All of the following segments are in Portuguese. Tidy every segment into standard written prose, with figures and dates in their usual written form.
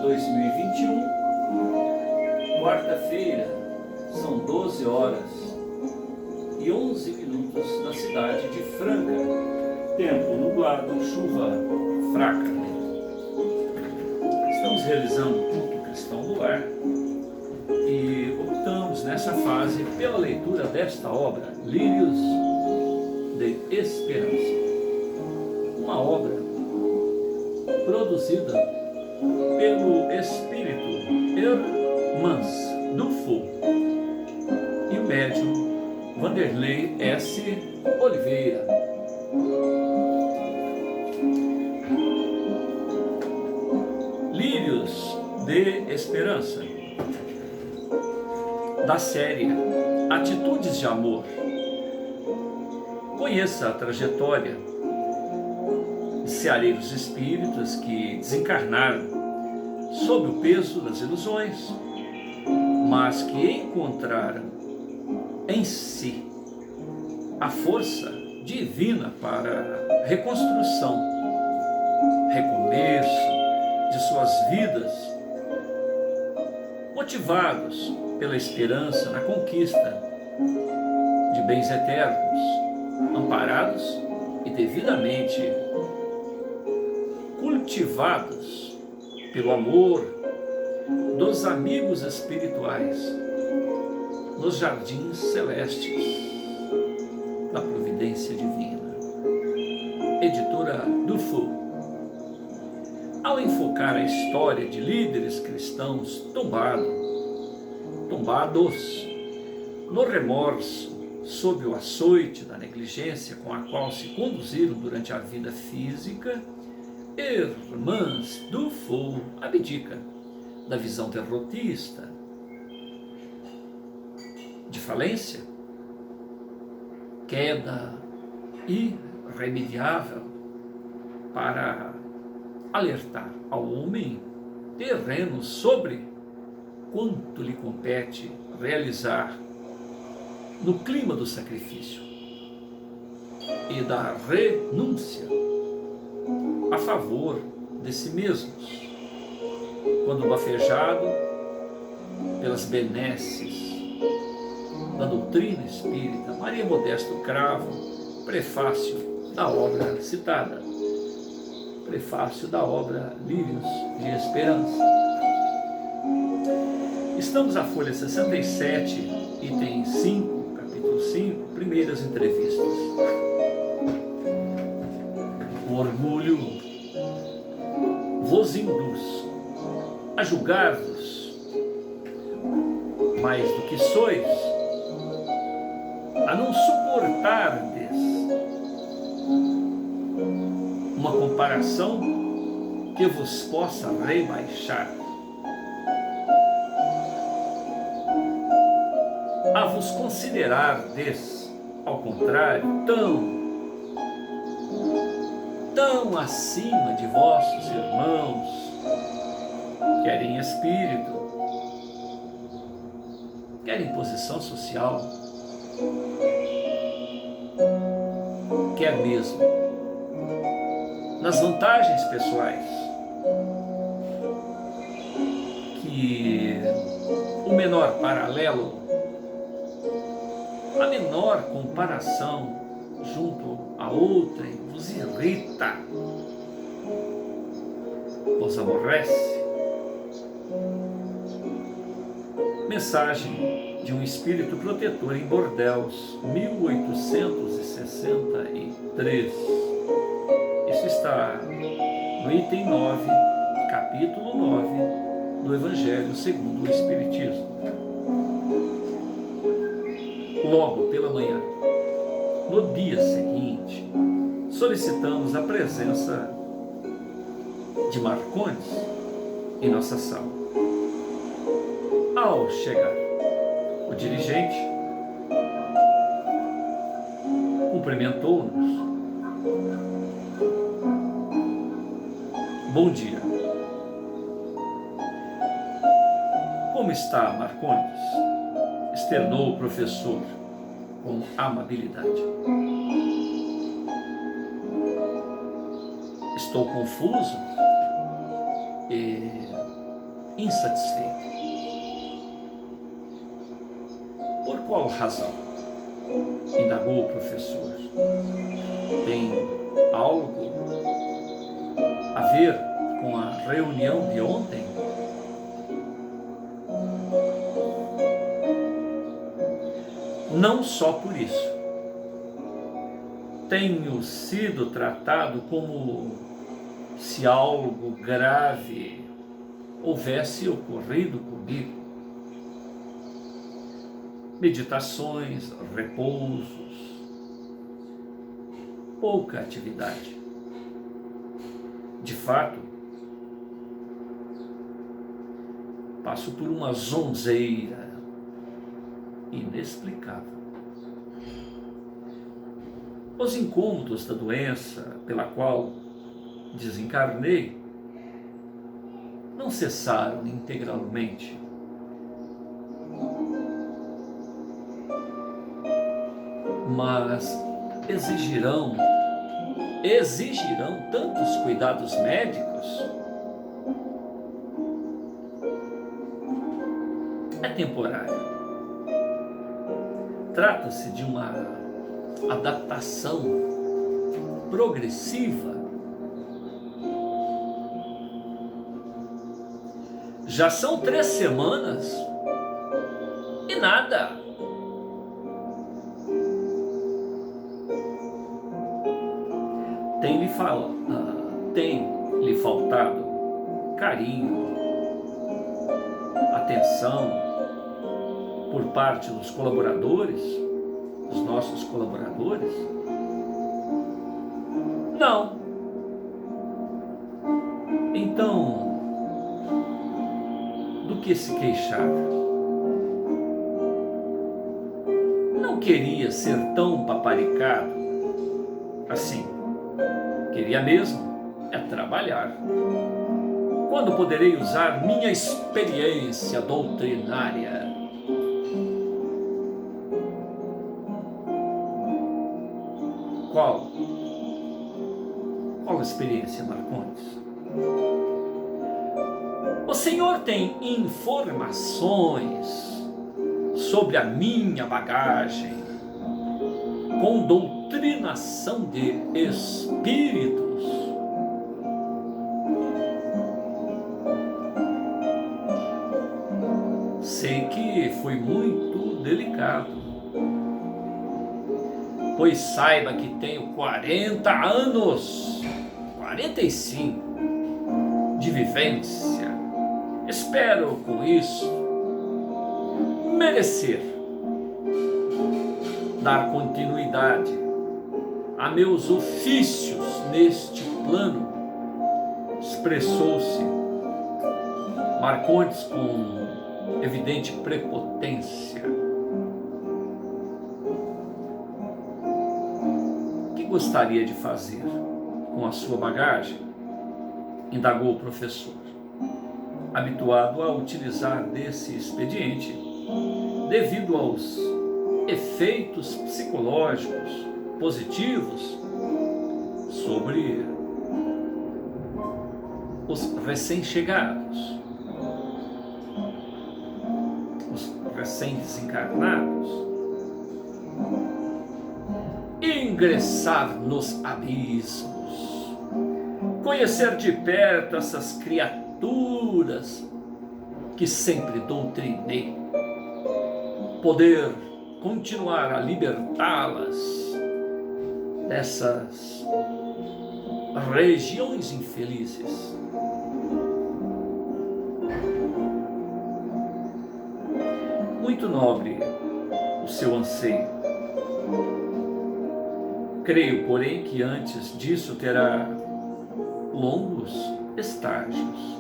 2021, quarta-feira, são 12 horas e 11 minutos na cidade de Franca. Tempo nublado, chuva fraca. Estamos realizando o culto cristão no lar e optamos nessa fase pela leitura desta obra, Lírios de Esperança. Uma obra produzida pelo espírito Hermans Dufour e o médium Vanderlei S. Oliveira. Lírios de Esperança, da série Atitudes de Amor. Conheça a trajetória de ceareiros espíritas que desencarnaram sob o peso das ilusões, mas que encontraram em si a força divina para a reconstrução, recomeço de suas vidas, motivados pela esperança na conquista de bens eternos, amparados e devidamente cultivados pelo amor dos amigos espirituais nos jardins celestes da providência divina. Editora Dufour. Ao enfocar a história de líderes cristãos tombados no remorso, sob o açoite da negligência com a qual se conduziram durante a vida física, Hermans Dufour abdica da visão derrotista de falência, queda irremediável, para alertar ao homem terreno sobre quanto lhe compete realizar no clima do sacrifício e da renúncia a favor de si mesmos, quando bafejado pelas benesses da doutrina espírita. Maria Modesto Cravo, prefácio da obra citada, prefácio da obra Lírios de Esperança. Estamos à folha 67, item 5, capítulo 5, primeiras entrevistas. O orgulho vos induz a julgar-vos mais do que sois, a não suportardes uma comparação que vos possa rebaixar, a vos considerardes, ao contrário, tão acima de vossos irmãos, quer em espírito, quer em posição social, quer mesmo nas vantagens pessoais, que o menor paralelo, a menor comparação junto a outrem vos irrita, vos aborrece. Mensagem de um espírito protetor em Bordeaux, 1863. Isso está no item 9, capítulo 9 do Evangelho segundo o Espiritismo. Logo pela manhã, no dia seguinte, solicitamos a presença de Marcondes em nossa sala. Ao chegar, o dirigente cumprimentou-nos. Bom dia. Como está, Marcondes? Externou o professor com amabilidade. Estou confuso e insatisfeito. Por qual razão? Indagou o professor. Tem algo a ver com a reunião de ontem? Não só por isso. Tenho sido tratado como se algo grave houvesse ocorrido comigo. Meditações, repousos, pouca atividade. De fato, passo por uma zonzeira inexplicável. Os incômodos da doença pela qual desencarnei não cessaram integralmente. Mas exigirão tantos cuidados médicos. É temporário. Trata-se de uma adaptação progressiva. Já são 3 semanas e nada. Tem lhe faltado carinho, atenção por parte dos colaboradores, dos nossos colaboradores? Não. Então, do que se queixar? Não queria ser tão paparicado assim. Queria mesmo é trabalhar. Quando poderei usar minha experiência doutrinária? Qual experiência, Marcondes? O senhor tem informações sobre a minha bagagem com doutrinação de espíritos? Sei que foi muito delicado, pois saiba que tenho 40 anos, 45 de vivência. Espero com isso merecer dar continuidade a meus ofícios neste plano. Expressou-se Marcondes com evidente prepotência. O que gostaria de fazer com a sua bagagem? Indagou o professor, habituado a utilizar desse expediente devido aos efeitos psicológicos positivos sobre os recém-chegados, os recém-desencarnados. Ingressar nos abismos, conhecer de perto essas criaturas que sempre doutrinei, poder continuar a libertá-las dessas regiões infelizes. Muito nobre o seu anseio. Creio, porém, que antes disso terá longos estágios.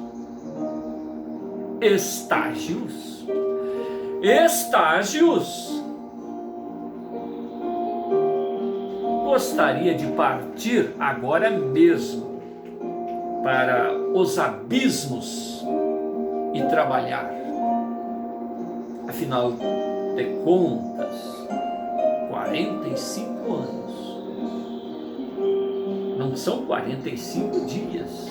Estágios? Estágios? Gostaria de partir agora mesmo para os abismos e trabalhar. Afinal de contas, 45 anos não são 45 dias.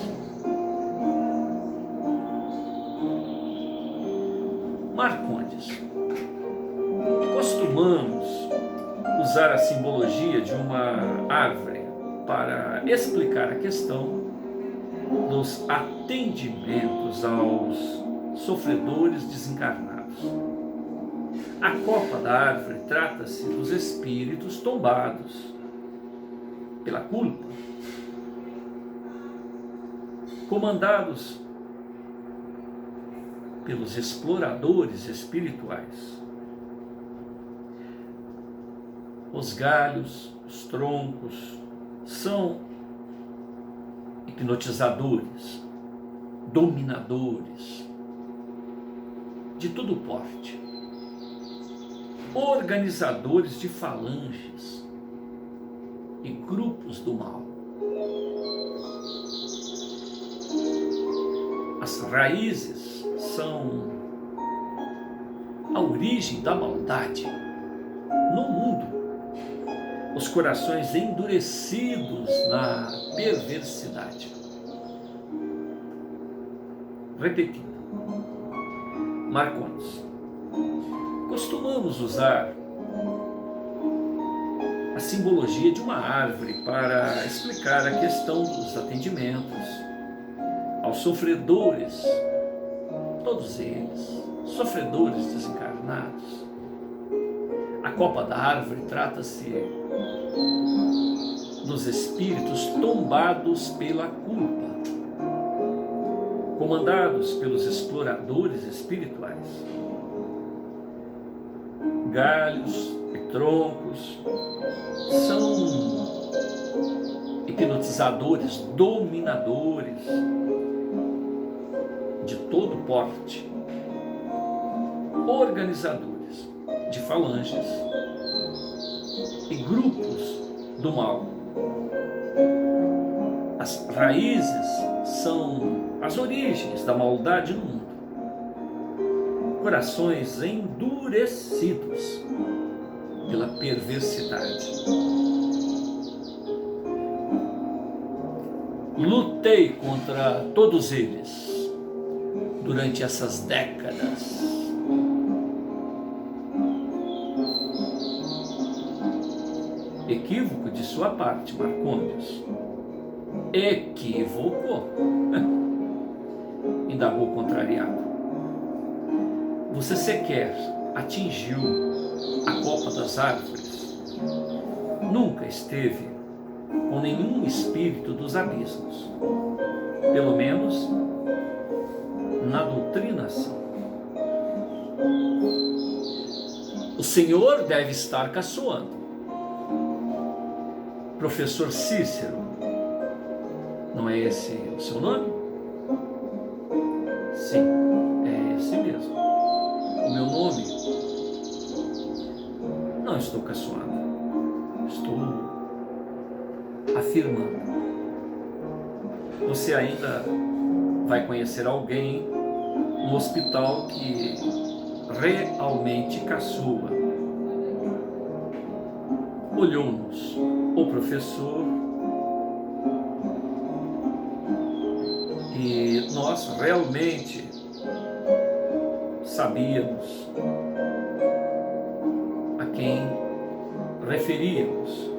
Marcondes, costumamos usar a simbologia de uma árvore para explicar a questão dos atendimentos aos sofredores desencarnados. A copa da árvore trata-se dos espíritos tombados pela culpa, comandados pelos exploradores espirituais. Os galhos, os troncos são hipnotizadores, dominadores de todo porte, organizadores de falanges e grupos do mal. As raízes são a origem da maldade no mundo. Os corações endurecidos na perversidade. Repetindo, Marcondes, costumamos usar a simbologia de uma árvore para explicar a questão dos atendimentos aos sofredores, todos eles, sofredores desencarnados. A copa da árvore trata-se dos espíritos tombados pela culpa, comandados pelos exploradores espirituais. Galhos e troncos são hipnotizadores, dominadores de todo porte, organizadores de falanges e grupos do mal. As raízes são as origens da maldade no mundo. Corações endurecidos pela perversidade. Lutei contra todos eles durante essas décadas. Equívoco de sua parte, Marcondes. Equívoco? Indagou contrariado. Você sequer atingiu a copa das árvores. Nunca esteve com nenhum espírito dos abismos. Pelo menos na doutrinação. O senhor deve estar caçoando. Professor Cícero, não é esse o seu nome? Sim, é esse mesmo. O meu nome? Não estou caçoando, estou afirmando. Você ainda vai conhecer alguém no hospital que realmente caçoa. Olhou-nos o professor e nós realmente sabíamos a quem referíamos.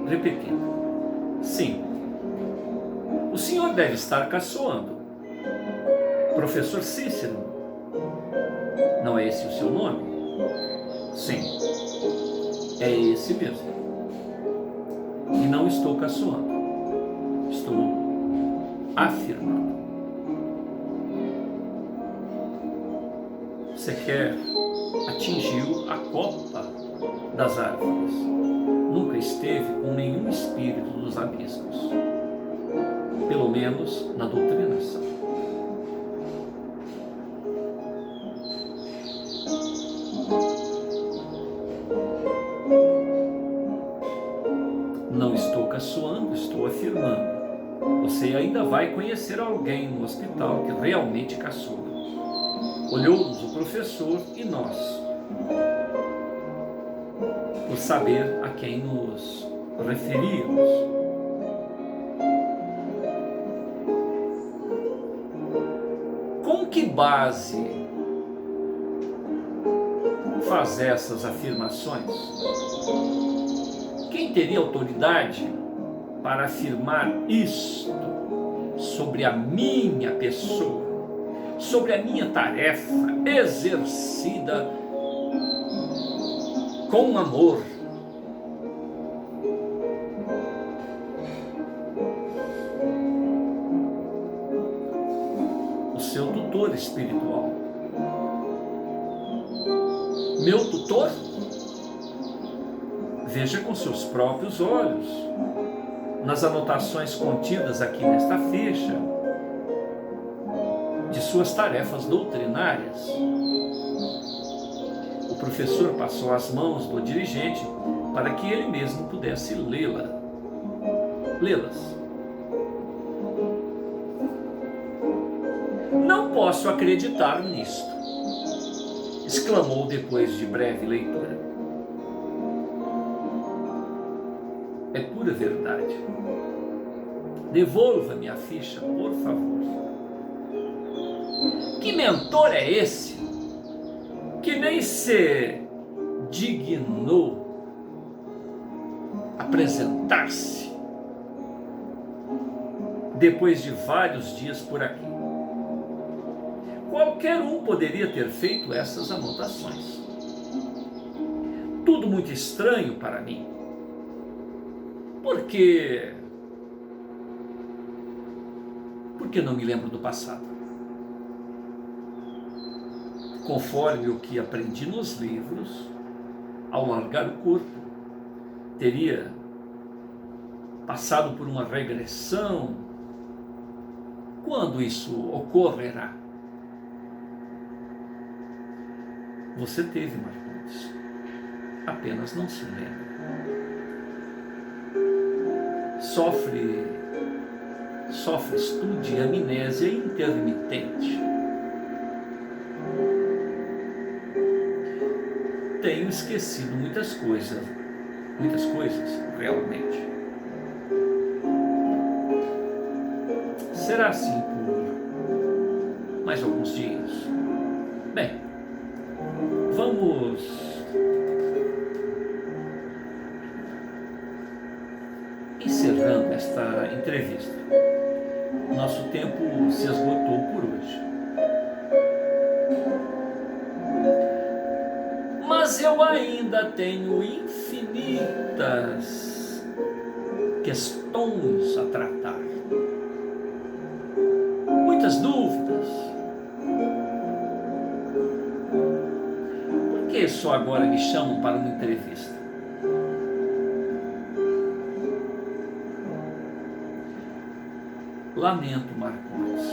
Repetindo, sim, o senhor deve estar caçoando. Professor Cícero, não é esse o seu nome? Sim, é esse mesmo. E não estou caçoando, estou afirmando. Sequer atingiu a copa das árvores. Nunca esteve com nenhum espírito dos abismos. Pelo menos na doutrinação. Não estou caçoando, estou afirmando. Você ainda vai conhecer alguém no hospital que realmente caçoa. Olhou-nos o professor e nós, por saber a quem nos referíamos. base faz essas afirmações? Quem teria autoridade para afirmar isto sobre a minha pessoa, sobre a minha tarefa exercida com amor? O seu tutor espiritual. Meu tutor? Veja com seus próprios olhos, nas anotações contidas aqui nesta ficha, de suas tarefas doutrinárias. O professor passou às mãos do dirigente para que ele mesmo pudesse lê-las. Não posso acreditar nisto, exclamou depois de breve leitura. É pura verdade. Devolva-me a ficha, por favor. Que mentor é esse que nem se dignou apresentar-se depois de vários dias por aqui? Qualquer um poderia ter feito essas anotações. Tudo muito estranho para mim. Porque não me lembro do passado. Conforme o que aprendi nos livros, ao largar o corpo, teria passado por uma regressão. Quando isso ocorrerá? Você teve, Marcondes, apenas não se lembra. Sofres tu de amnésia intermitente. Tenho esquecido muitas coisas realmente. Será assim por mais alguns dias. Bem, vamos encerrando esta entrevista. Nosso tempo se esgotou por hoje. Mas eu ainda tenho infinitas questões a tratar. Muitas dúvidas. Por que só agora me chamam para uma entrevista? Lamento, Marcondes.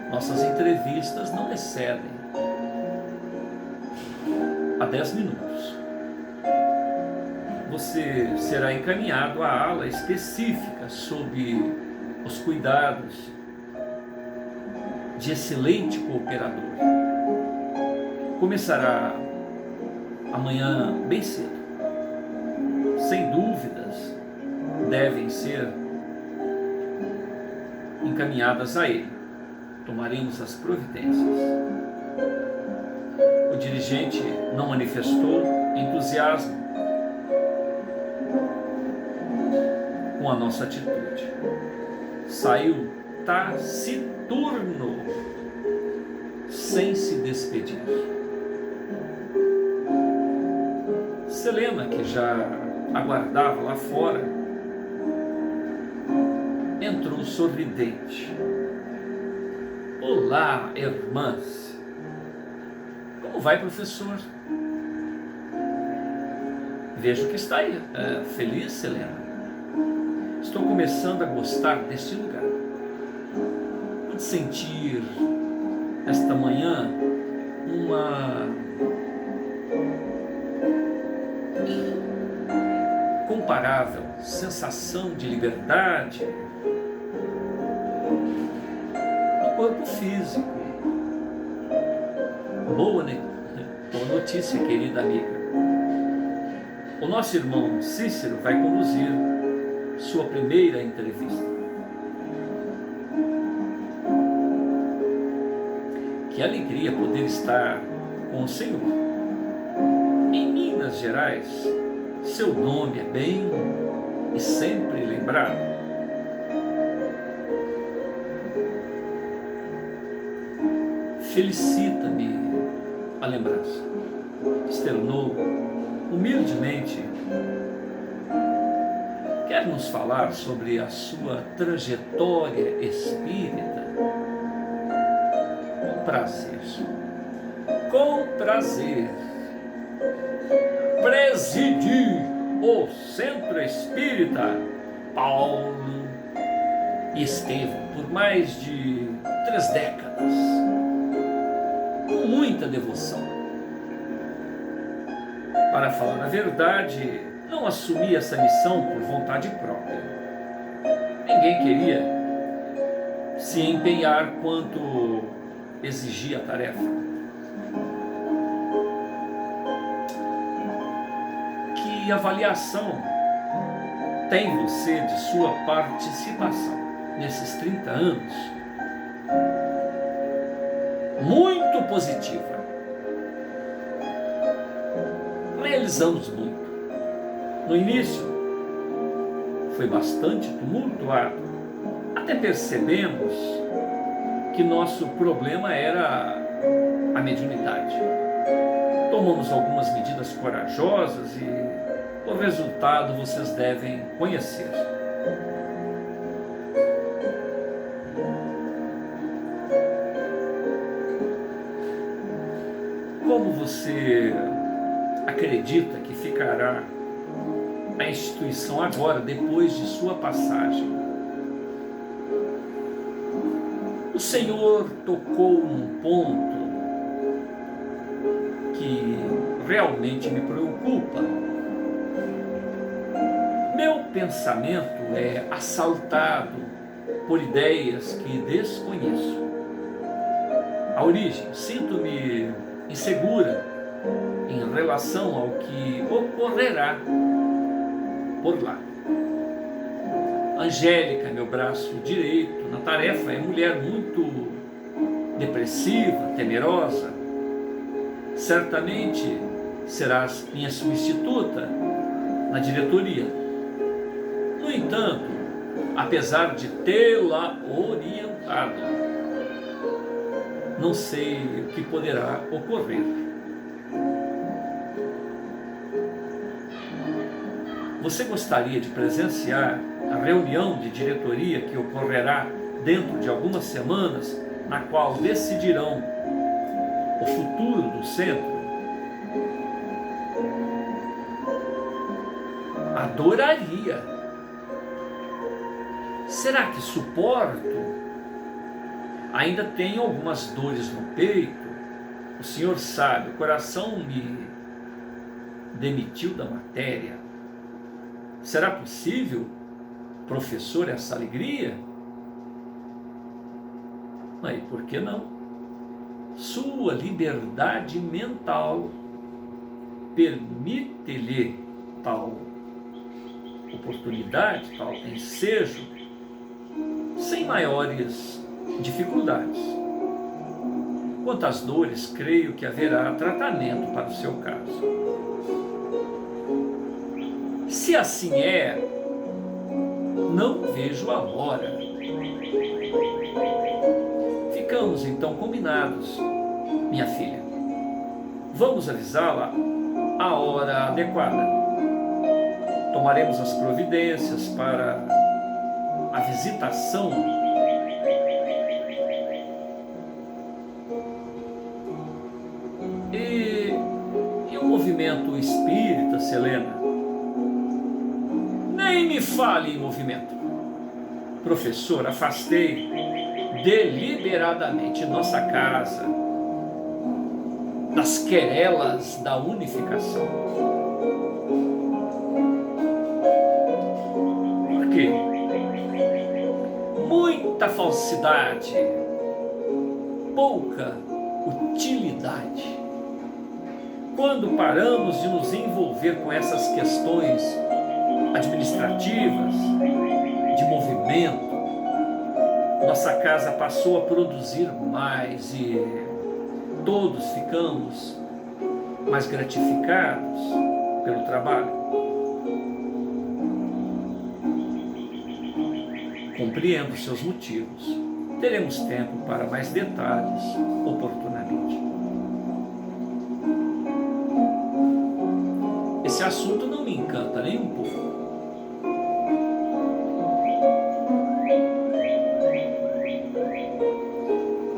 Nossas entrevistas não excedem a 10 minutos. Você será encaminhado à ala específica sob os cuidados de excelente cooperador. Começará amanhã bem cedo. Sem dúvidas, devem ser encaminhadas a ele. Tomaremos as providências. O dirigente não manifestou entusiasmo com a nossa atitude. Saiu taciturno, sem se despedir. Selena, que já aguardava lá fora, entrou sorridente. Olá, irmãs. Como vai, professor? Vejo que está aí, feliz, Selena. Estou começando a gostar deste lugar. Pude sentir esta manhã uma incomparável sensação de liberdade no corpo físico. Boa notícia, querida amiga. O nosso irmão Cícero vai conduzir sua primeira entrevista. Que alegria poder estar com o Senhor. Em Minas Gerais, seu nome é bem e sempre lembrado. Felicita-me a lembrança. Externou humildemente. Quer nos falar sobre a sua trajetória espírita? Com prazer. Com prazer. Presidi o Centro Espírita Paulo e Estevão por mais de 3 décadas, com muita devoção. Para falar a verdade, não assumi essa missão por vontade própria. Ninguém queria se empenhar quanto exigia a tarefa. Que avaliação tem você de sua participação nesses 30 anos? Muito positiva. Realizamos muito. No início, foi bastante tumultuado, até percebemos que nosso problema era a mediunidade. Tomamos algumas medidas corajosas e o resultado vocês devem conhecer. Como você acredita que ficará a instituição agora, depois de sua passagem? O Senhor tocou num ponto que realmente me preocupa. Meu pensamento é assaltado por ideias que desconheço. A origem, sinto-me insegura em relação ao que ocorrerá por lá. Angélica, meu braço direito na tarefa, é mulher muito depressiva, temerosa. Certamente serás minha substituta na diretoria. No entanto, apesar de tê-la orientado, não sei o que poderá ocorrer. Você gostaria de presenciar a reunião de diretoria que ocorrerá dentro de algumas semanas, na qual decidirão o futuro do centro? Adoraria. Será que suporto? Ainda tenho algumas dores no peito. O senhor sabe, o coração me demitiu da matéria. Será possível, professor, essa alegria? Mas por que não? Sua liberdade mental permite-lhe tal oportunidade, tal ensejo, sem maiores dificuldades. Quanto às dores, creio que haverá tratamento para o seu caso. Se assim é, não vejo a hora. Ficamos então combinados, minha filha. Vamos avisá-la a hora adequada. Tomaremos as providências para a visitação e o movimento espírita, Selena. Nem me fale em movimento. Professor, afastei deliberadamente nossa casa das querelas da unificação. Por quê? Muita falsidade, pouca utilidade. Quando paramos de nos envolver com essas questões administrativas, de movimento, nossa casa passou a produzir mais e todos ficamos mais gratificados pelo trabalho. Compreendo seus motivos. Teremos tempo para mais detalhes oportunamente. Esse assunto não me encanta nem um pouco.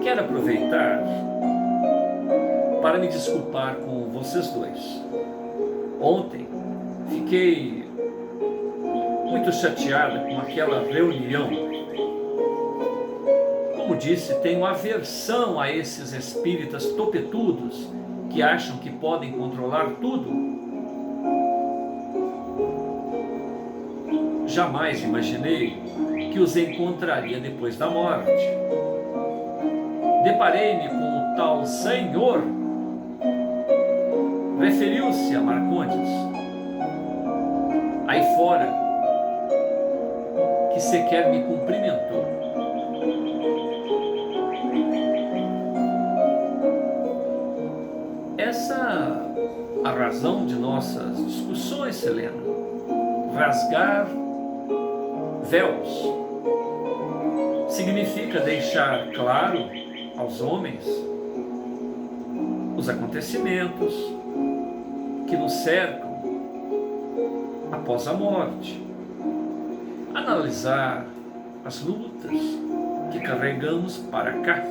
Quero aproveitar para me desculpar com vocês dois. Ontem fiquei muito chateada com aquela reunião. Como disse, tenho aversão a esses espíritas topetudos que acham que podem controlar tudo. Jamais imaginei que os encontraria depois da morte. Deparei-me com o tal Senhor. Referiu-se a Marcondes. Aí fora, que sequer me cumprimentou. Essa é a razão de nossas discussões, Selena. Rasgar véus significa deixar claro aos homens os acontecimentos que nos cercam após a morte, analisar as lutas que carregamos para cá.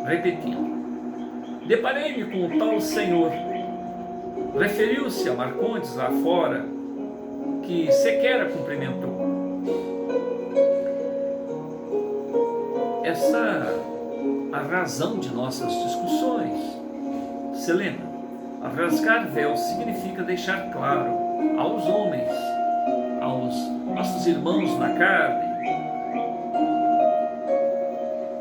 Repetindo, deparei-me com o tal Senhor. Referiu-se a Marcondes lá fora, que sequer a cumprimentou. Essa é a razão de nossas discussões. Selena, rasgar véu significa deixar claro aos homens, aos nossos irmãos na carne,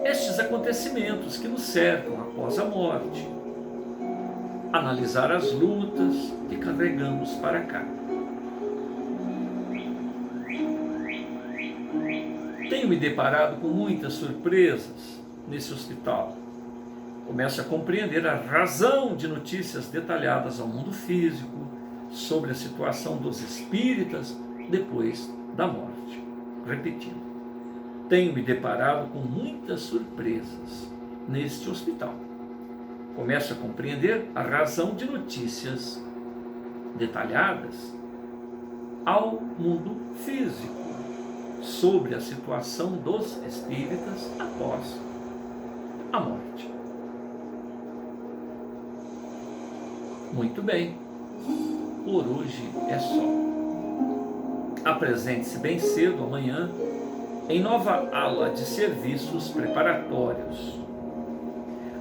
estes acontecimentos que nos cercam após a morte, analisar as lutas que carregamos para cá. Tenho me deparado com muitas surpresas nesse hospital. Começo a compreender a razão de notícias detalhadas ao mundo físico sobre a situação dos espíritas depois da morte. Repetindo, tenho me deparado com muitas surpresas neste hospital. Começo a compreender a razão de notícias detalhadas ao mundo físico sobre a situação dos espíritas após a morte. Muito bem, por hoje é só. Apresente-se bem cedo amanhã em nova aula de serviços preparatórios.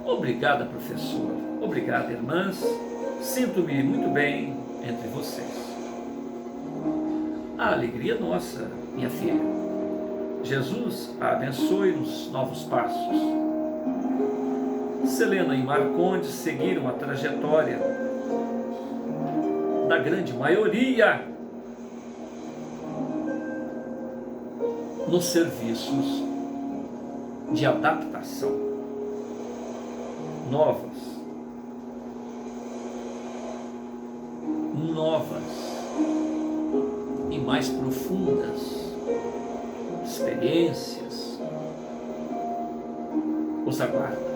Obrigada, professor. Obrigada, irmãs. Sinto-me muito bem entre vocês. A alegria nossa, minha filha. Jesus a abençoe nos novos passos. Selena e Marcondes seguiram a trajetória da grande maioria nos serviços de adaptação novas e mais profundas experiências os aguardam.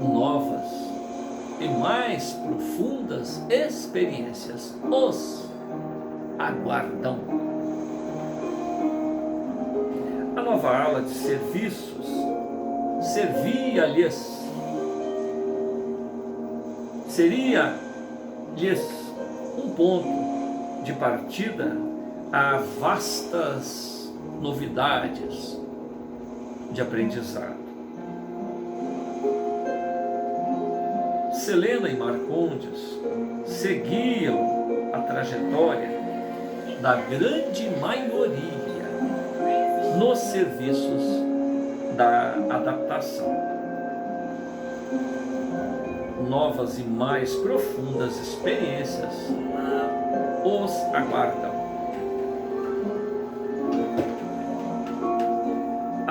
Novas e mais profundas experiências os aguardam. A nova aula de serviços seria-lhes um ponto de partida a vastas novidades de aprendizado. Selena e Marcondes seguiam a trajetória da grande maioria nos serviços da adaptação. Novas e mais profundas experiências os aguardam.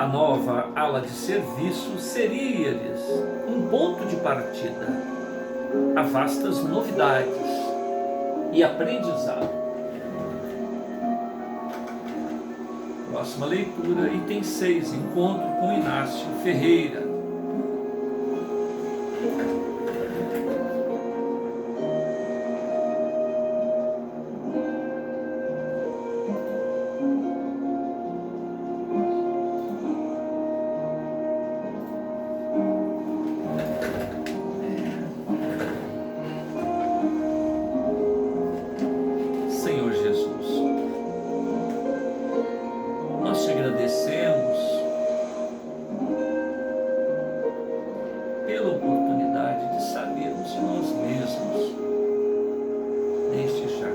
A nova ala de serviço seria-lhes um ponto de partida a vastas novidades e aprendizado. Próxima leitura, item 6, encontro com Inácio Ferreira. Senhor Jesus, nós te agradecemos pela oportunidade de sabermos de nós mesmos neste já.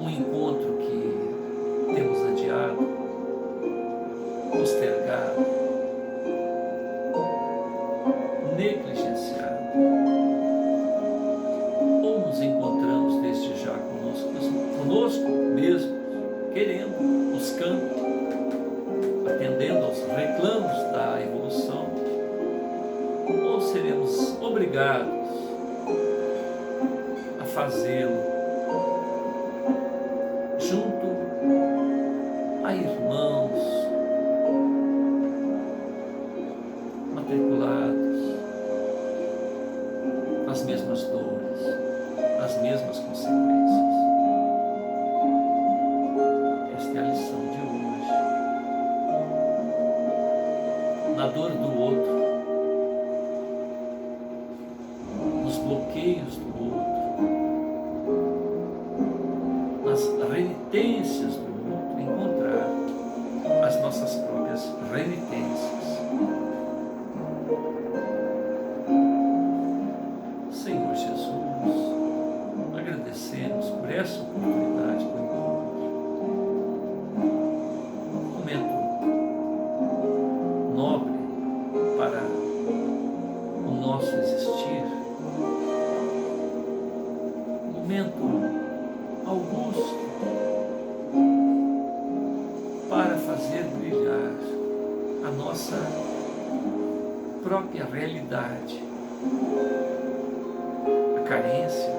Um encontro que temos adiado, postergado, negligenciado. Ou nos encontramos desde já conosco mesmo, querendo, buscando, atendendo aos reclamos da evolução, ou seremos obrigados a fazê-lo junto a irmãos matriculados nas mesmas dores, nas mesmas consequências. Esta é a lição de hoje. Na dor do outro, nos bloqueios do outro, nas renitências do outro, encontrar as nossas próprias renitências. Senhor Jesus, agradecemos por essa oportunidade do encontro. Um momento nobre para o nosso existir. Um momento augusto para fazer brilhar a nossa própria realidade, a carência,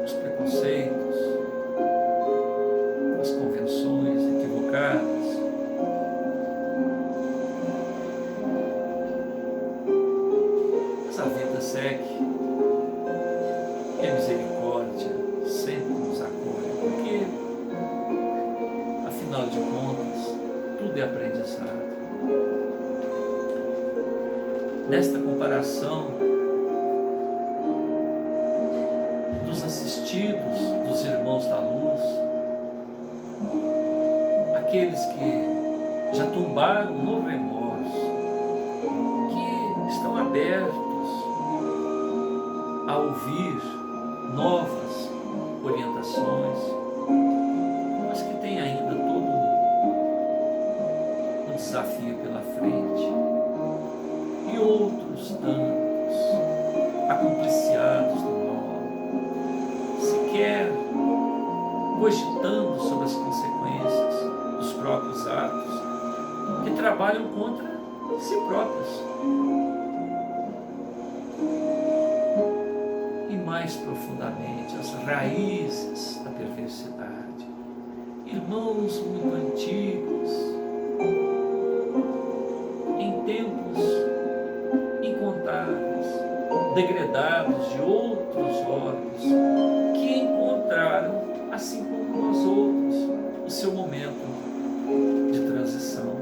os preconceitos, as convenções equivocadas, mas a vida segue e a misericórdia sempre nos acolhe, porque, afinal de contas, tudo é aprendizado. Nesta comparação dos assistidos, dos irmãos da luz, aqueles que já tombaram no remorso, que estão abertos a ouvir novas orientações, mas que têm ainda todo um desafio pela frente, e outros tantos acompliciados do mal, sequer cogitando sobre as consequências dos próprios atos, que trabalham contra si próprios. E mais profundamente, as raízes da perversidade. Irmãos muito antigos, em tempos incontáveis, degredados de outros orbes, que encontraram, assim como nós outros, o seu momento de transição.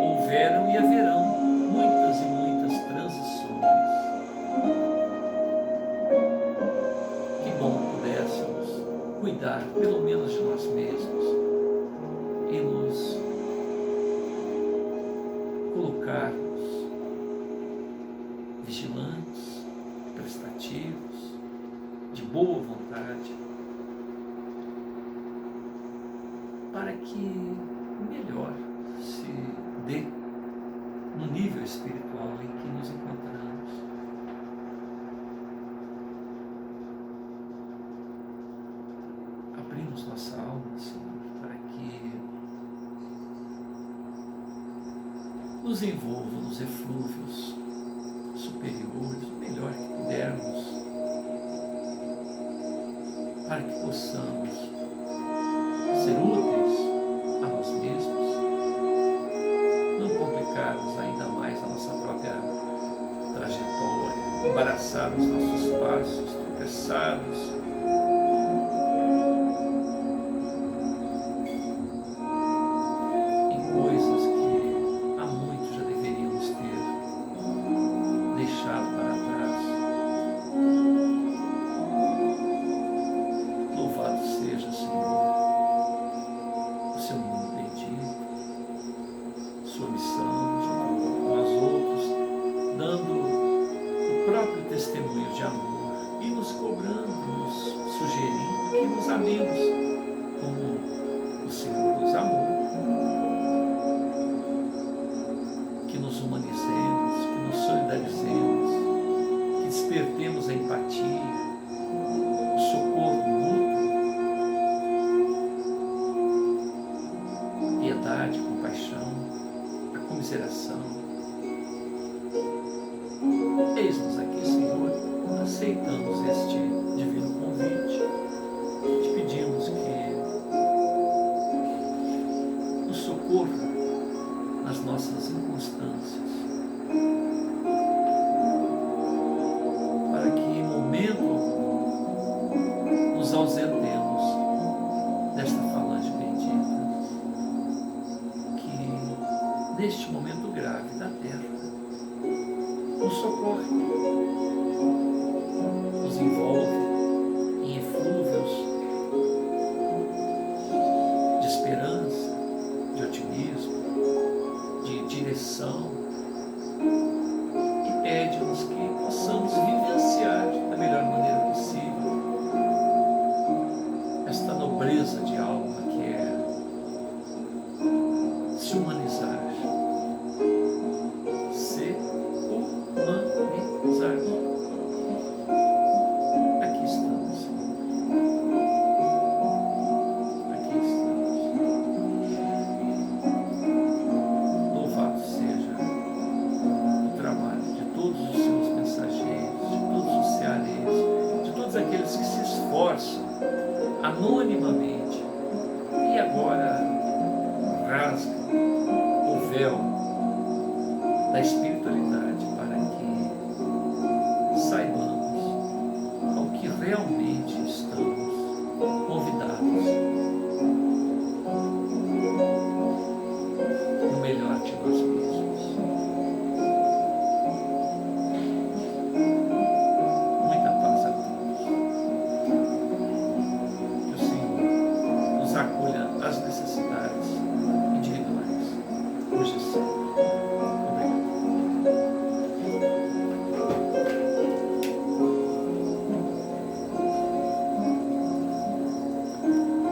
Houveram e haverão muitas e muitas transições. Que bom pudéssemos cuidar, pelo menos, de nós mesmos e nos colocarmos vigilantes, prestativos, de boa vontade, para que melhor se dê no nível espiritual em que nos encontramos. Abrimos nossa alma, Senhor, para que nos envolva nos eflúvios superiores, o melhor que pudermos, para que possamos ser úteis a nós mesmos, não complicarmos ainda mais a nossa própria trajetória, embaraçarmos nossos passos, tropeçarmos, em coisas que há muito já deveríamos ter deixado para trás. Louvado seja, Senhor, o seu nome bendito, sua missão junto com os outros, dando o próprio testemunho de amor e nos cobrando, nos sugerindo que nos amemos como o Senhor nos amou, que nos humanizemos, que nos solidarizemos, que despertemos a empatia, o socorro mútuo, piedade, compaixão, a comiseração. Eis-nos aqui, Senhor, aceitamos este divino convite. Te pedimos que nos socorra nas nossas inconstâncias, para que em momento nos ausentemos desta falange bendita, que neste momento grave da terra nos socorre, nos envolve em eflúvios de esperança, de otimismo, de direção, e pede-nos que possamos vivenciar da melhor maneira possível esta nobreza de alma que é se humanizar, se humanizar. Aqui estamos, aqui estamos. Louvado seja o trabalho de todos os seus mensageiros, de todos os cearenses, de todos aqueles que se esforçam anonimamente e agora rasgam o véu da espiritualidade